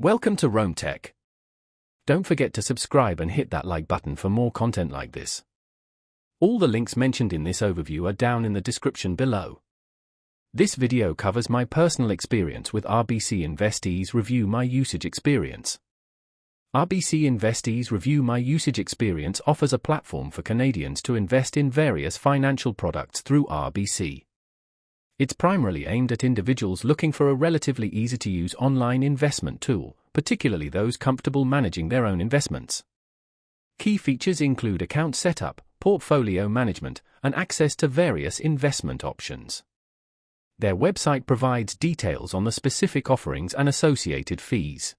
Welcome to Rome Tech. Don't forget to subscribe and hit that like button for more content like this. All the links mentioned in this overview are down in the description below. This video covers my personal experience with RBC InvestEase Review My Usage Experience. RBC InvestEase Review My Usage Experience offers a platform for Canadians to invest in various financial products through RBC. It's primarily aimed at individuals looking for a relatively easy-to-use online investment tool, particularly those comfortable managing their own investments. Key features include account setup, portfolio management, and access to various investment options. Their website provides details on the specific offerings and associated fees.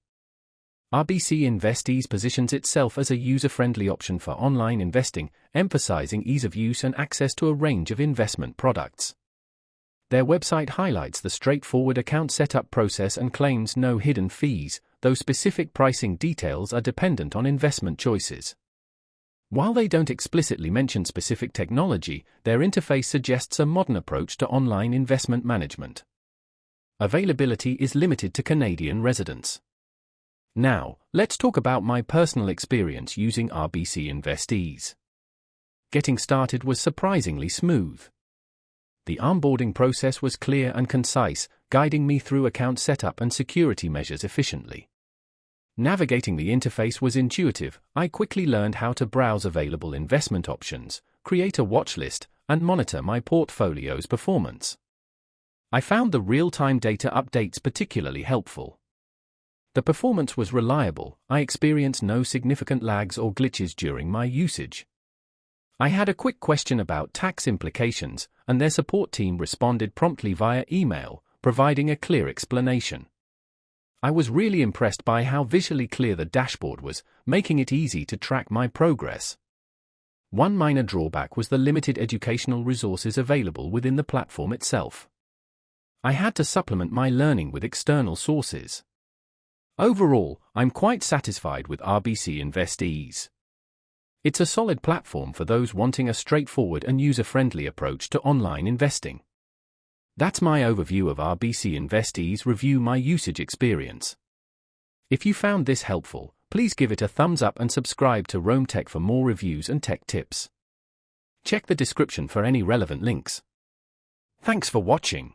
RBC InvestEase positions itself as a user-friendly option for online investing, emphasizing ease of use and access to a range of investment products. Their website highlights the straightforward account setup process and claims no hidden fees, though specific pricing details are dependent on investment choices. While they don't explicitly mention specific technology, their interface suggests a modern approach to online investment management. Availability is limited to Canadian residents. Now, let's talk about my personal experience using RBC InvestEase. Getting started was surprisingly smooth. The onboarding process was clear and concise, guiding me through account setup and security measures efficiently. Navigating the interface was intuitive. I quickly learned how to browse available investment options, create a watch list, and monitor my portfolio's performance. I found the real-time data updates particularly helpful. The performance was reliable. I experienced no significant lags or glitches during my usage. I had a quick question about tax implications, and their support team responded promptly via email, providing a clear explanation. I was really impressed by how visually clear the dashboard was, making it easy to track my progress. One minor drawback was the limited educational resources available within the platform itself. I had to supplement my learning with external sources. Overall, I'm quite satisfied with RBC InvestEase. It's a solid platform for those wanting a straightforward and user-friendly approach to online investing. That's my overview of RBC InvestEase Review My Usage Experience. If you found this helpful, please give it a thumbs up and subscribe to Rome Tech for more reviews and tech tips. Check the description for any relevant links. Thanks for watching.